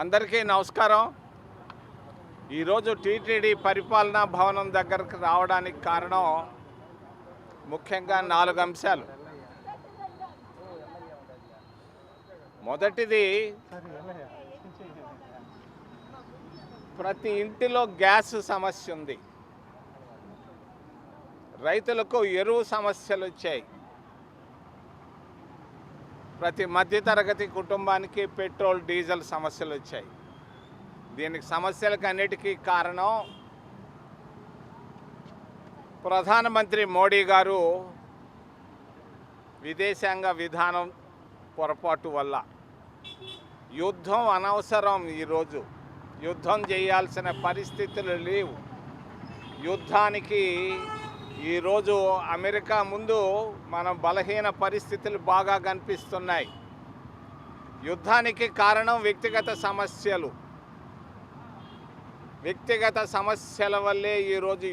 అందరికీ నమస్కారం. ఈరోజు టీటీడీ పరిపాలనా భవనం దగ్గరకు రావడానికి కారణం ముఖ్యంగా 4 అంశాలు. మొదటిది, ప్రతి ఇంటిలో గ్యాస్ సమస్య ఉంది. రైతులకు ఎరువు సమస్యలు వచ్చాయి. ప్రతి మధ్యతరగతి కుటుంబానికి పెట్రోల్ డీజిల్ సమస్యలు వచ్చాయి. దీనికి సమస్యలకు అన్నిటికీ కారణం ప్రధానమంత్రి మోడీ గారు విదేశాంగ విధానం పొరపాటు వల్ల. యుద్ధం అనవసరం. ఈరోజు యుద్ధం చేయాల్సిన పరిస్థితులు లేవు. యుద్ధానికి ఈరోజు అమెరికా ముందు మనం బలహీన పరిస్థితులు బాగా కనిపిస్తున్నాయి. యుద్ధానికి కారణం వ్యక్తిగత సమస్యలు. వ్యక్తిగత సమస్యల వల్లే ఈరోజు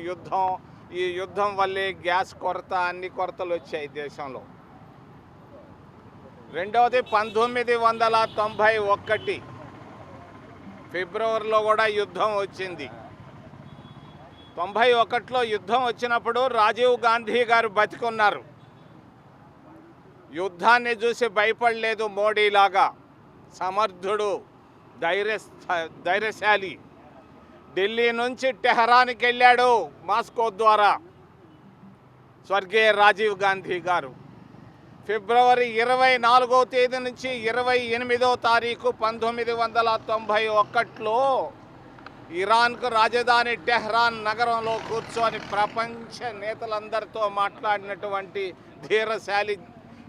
ఈ యుద్ధం వల్లే గ్యాస్ కొరత, అన్ని కొరతలు వచ్చాయి దేశంలో. రెండవది, 1991 ఫిబ్రవరిలో కూడా యుద్ధం వచ్చింది. 91లో యుద్ధం వచ్చినప్పుడు రాజీవ్ గాంధీ గారు బతికున్నారు. యుద్ధాన్ని చూసి భయపడలేదు. మోడీలాగా సమర్థుడు, ధైర్యశాలి. ఢిల్లీ నుంచి టెహరాన్కి వెళ్ళాడు మాస్కో ద్వారా స్వర్గీయ రాజీవ్ గాంధీ గారు. ఫిబ్రవరి 24వ తేదీ నుంచి 28వ తారీఖు 1991లో ఇరాన్కు రాజధాని టెహ్రాన్ నగరంలో కూర్చొని ప్రపంచ నేతలందరితో మాట్లాడినటువంటి ధీరశాలి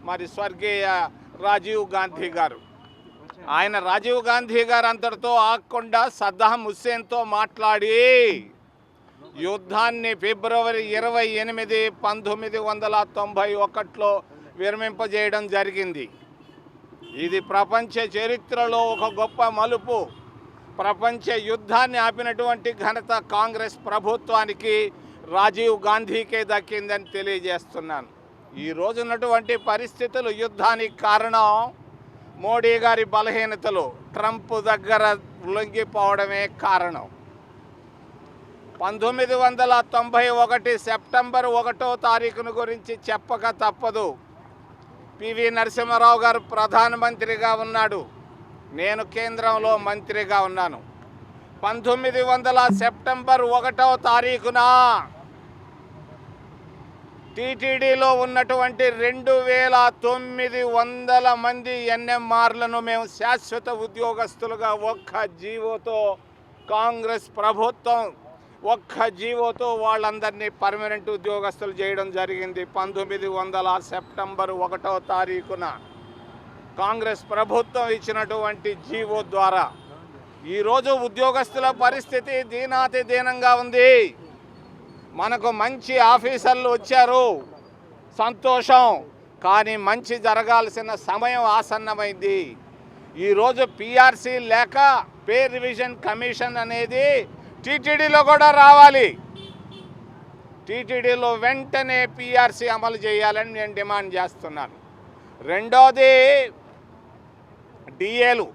మరి స్వర్గీయ రాజీవ్ గాంధీ గారు. రాజీవ్ గాంధీ గారు అంతటితో ఆగకుండా సద్దాం హుస్సేన్తో మాట్లాడి యుద్ధాన్ని ఫిబ్రవరి 28, 1991లో విరమింపజేయడం జరిగింది. ఇది ప్రపంచ చరిత్రలో ఒక గొప్ప మలుపు. ప్రపంచ యుద్ధాన్ని ఆపినటువంటి ఘనత కాంగ్రెస్ ప్రభుత్వానికి, రాజీవ్ గాంధీకే దక్కిందని తెలియజేస్తున్నాను. ఈ రోజున్నటువంటి పరిస్థితులు యుద్ధానికి కారణం మోడీ గారి బలహీనతలు, ట్రంప్ దగ్గర లొంగిపోవడమే కారణం. 1991 సెప్టెంబర్ 1వ తారీఖును గురించి చెప్పక తప్పదు. పివి నరసింహారావు గారు ప్రధానమంత్రిగా ఉన్నాడు. నేను కేంద్రంలో మంత్రిగా ఉన్నాను. 1900 సెప్టెంబర్ 1వ తారీఖున టీటీడీలో ఉన్నటువంటి 2900 మంది ఎన్ఎంఆర్లను మేము శాశ్వత ఉద్యోగస్తులుగా ఒక్క జీవోతో, కాంగ్రెస్ ప్రభుత్వం ఒక్క జీవోతో వాళ్ళందరినీ పర్మనెంట్ ఉద్యోగస్తులు చేయడం జరిగింది. 1900 సెప్టెంబర్ 1వ తారీఖున కాంగ్రెస్ ప్రభుత్వం ఇచ్చినటువంటి జీవో ద్వారా ఈరోజు ఉద్యోగస్తుల పరిస్థితి దీనాతి దీనంగా ఉంది. మనకు మంచి ఆఫీసర్లు వచ్చారు, సంతోషం. కానీ మంచి జరగాల్సిన సమయం ఆసన్నమైంది. ఈరోజు పిఆర్సీ లేక పే రివిజన్ కమిషన్ అనేది టీటీడీలో కూడా రావాలి. టీటీడీలో వెంటనే పిఆర్సీ అమలు చేయాలని నేను డిమాండ్ చేస్తున్నాను. రెండోది, డిఏలు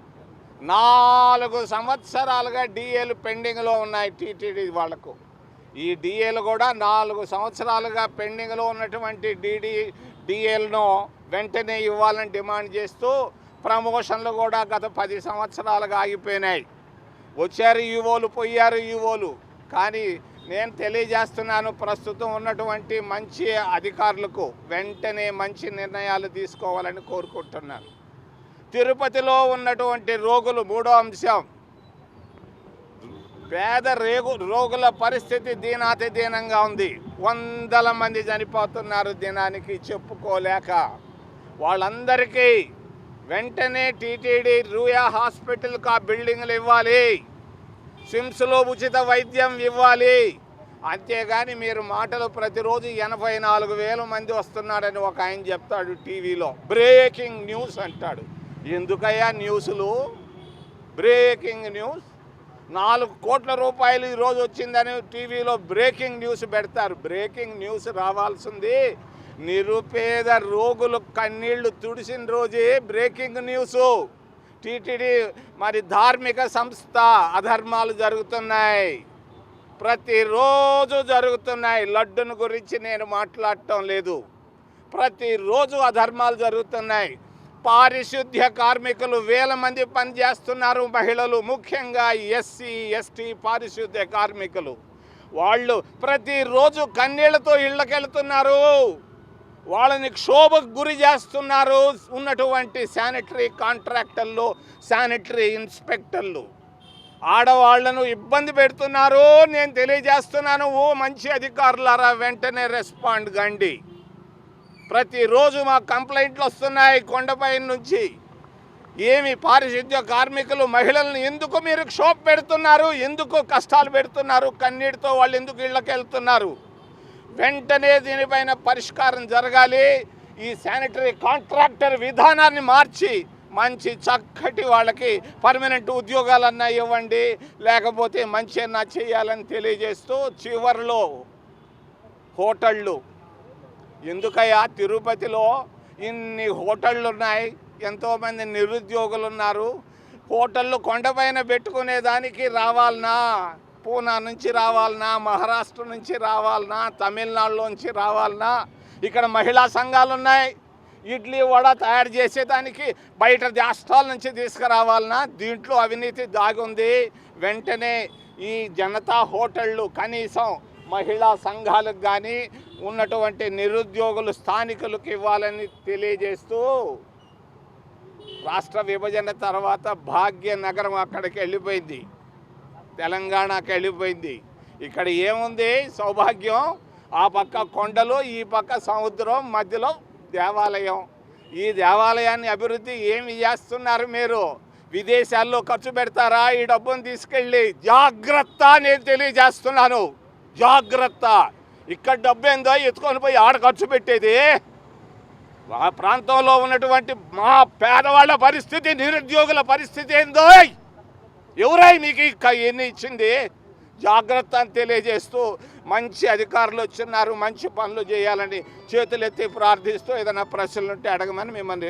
4 సంవత్సరాలుగా డిఏలు పెండింగ్లో ఉన్నాయి టీటీడీ వాళ్లకు. ఈ డిఏలు కూడా 4 సంవత్సరాలుగా పెండింగ్లో ఉన్నటువంటి డిఏలను వెంటనే ఇవ్వాలని డిమాండ్ చేస్తూ ప్రమోషన్లు కూడా గత 10 సంవత్సరాలుగా ఆగిపోయినాయి. వచ్చారు ఈవోలు, పోయారు ఈవోలు. కానీ నేను తెలియజేస్తున్నాను, ప్రస్తుతం ఉన్నటువంటి మంచి అధికారులకు వెంటనే మంచి నిర్ణయాలు తీసుకోవాలని కోరుకుంటున్నాను. తిరుపతిలో ఉన్నటువంటి రోగులు, 3వ అంశం, పేద రోగుల పరిస్థితి దీనాతి దీనంగా ఉంది. 100 మంది చనిపోతున్నారు దినానికి చెప్పుకోలేక. వాళ్ళందరికీ వెంటనే టీటీడీ రూయా హాస్పిటల్కి ఆ బిల్డింగ్లు ఇవ్వాలి. సిమ్స్లో ఉచిత వైద్యం ఇవ్వాలి. అంతేగాని మీరు మాటలు ప్రతిరోజు 84,000 మంది వస్తున్నారని ఒక ఆయన చెప్తాడు టీవీలో. బ్రేకింగ్ న్యూస్ అంటాడు. ఎందుకయ్యా న్యూస్లు? Breaking news. 4 కోట్ల రూపాయలు ఈరోజు వచ్చిందని టీవీలో బ్రేకింగ్ న్యూస్ పెడతారు. బ్రేకింగ్ న్యూస్ రావాల్సింది నిరుపేద రోగులు కన్నీళ్లు తుడిసిన రోజే బ్రేకింగ్ న్యూస్. టీటీడీ మరి ధార్మిక సంస్థ అధర్మాలు జరుగుతున్నాయి, ప్రతిరోజు జరుగుతున్నాయి. లడ్డును గురించి నేను మాట్లాడటం లేదు, ప్రతిరోజు అధర్మాలు జరుగుతున్నాయి. పారిశుద్ధ్య కార్మికులు వేల మంది పనిచేస్తున్నారు, మహిళలు, ముఖ్యంగా ఎస్సీ ఎస్టీ పారిశుద్ధ్య కార్మికులు. వాళ్ళు ప్రతిరోజు కన్నీళ్లతో ఇళ్ళకెళ్తున్నారు, వాళ్ళని క్షోభకు గురి చేస్తున్నారు ఉన్నటువంటి శానిటరీ కాంట్రాక్టర్లు, శానిటరీ ఇన్స్పెక్టర్లు. ఆడవాళ్లను ఇబ్బంది పెడుతున్నారు. నేను తెలియజేస్తున్నాను, ఓ మంచి అధికారులారా వెంటనే రెస్పాండ్ కండి. ప్రతిరోజు మా కంప్లైంట్లు వస్తున్నాయి కొండపై నుంచి. ఏమి పారిశుద్ధ్య కార్మికులు, మహిళలను ఎందుకు మీరు క్షోభ పెడుతున్నారు, ఎందుకు కష్టాలు పెడుతున్నారు, కన్నీటితో వాళ్ళు ఎందుకు ఇళ్ళకి వెళ్తున్నారు? వెంటనే దీనిపైన పరిష్కారం జరగాలి. ఈ శానిటరీ కాంట్రాక్టర్ విధానాన్ని మార్చి మంచి చక్కటి వాళ్ళకి పర్మనెంట్ ఉద్యోగాలన్నా ఇవ్వండి, లేకపోతే మంచి అన్నా చేయాలని తెలియజేస్తూ చివరిలో హోటళ్ళు. ఎందుకయ్యా తిరుపతిలో ఇన్ని హోటళ్ళు ఉన్నాయి, ఎంతోమంది నిరుద్యోగులు ఉన్నారు. హోటళ్ళు కొండపైన పెట్టుకునేదానికి రావాలనా, పూనా నుంచి రావాలనా, మహారాష్ట్ర నుంచి రావాలనా, తమిళనాడులోంచి రావాలనా? ఇక్కడ మహిళా సంఘాలు ఉన్నాయి. ఇడ్లీ వడ తయారు చేసేదానికి బయట రాష్ట్రాల నుంచి తీసుకురావాలనా? దీంట్లో అవినీతి దాగుంది. వెంటనే ఈ జనతా హోటళ్ళు కనీసం మహిళా సంఘాలకు కానీ ఉన్నటువంటి నిరుద్యోగులు స్థానికులకు ఇవ్వాలని తెలియజేస్తూ, రాష్ట్ర విభజన తర్వాత భాగ్యనగరం అక్కడికి వెళ్ళిపోయింది, తెలంగాణకి వెళ్ళిపోయింది. ఇక్కడ ఏముంది సౌభాగ్యం? ఆ పక్క కొండలు, ఈ పక్క సముద్రం, మధ్యలో దేవాలయం. ఈ దేవాలయాన్ని అభివృద్ధి ఏమి చేస్తున్నారు మీరు? విదేశాల్లో ఖర్చు పెడతారా ఈ డబ్బును తీసుకెళ్ళి? జాగ్రత్త, నేను తెలియజేస్తున్నాను, జాగ్రత్త. ఇక్కడ డబ్బు ఏందో ఎత్తుకొని పోయి ఆడ ఖర్చు పెట్టేది. ఆ ప్రాంతంలో ఉన్నటువంటి మా పేదవాళ్ళ పరిస్థితి, నిరుద్యోగుల పరిస్థితి ఏందో, ఎవరై మీకు ఎన్ని ఇచ్చింది? జాగ్రత్త అని తెలియజేస్తూ, మంచి అధికారులు వచ్చిన్నారు, మంచి పనులు చేయాలని చేతులెత్తి ప్రార్థిస్తూ, ఏదైనా ప్రశ్నలు ఉంటే అడగమని మిమ్మల్ని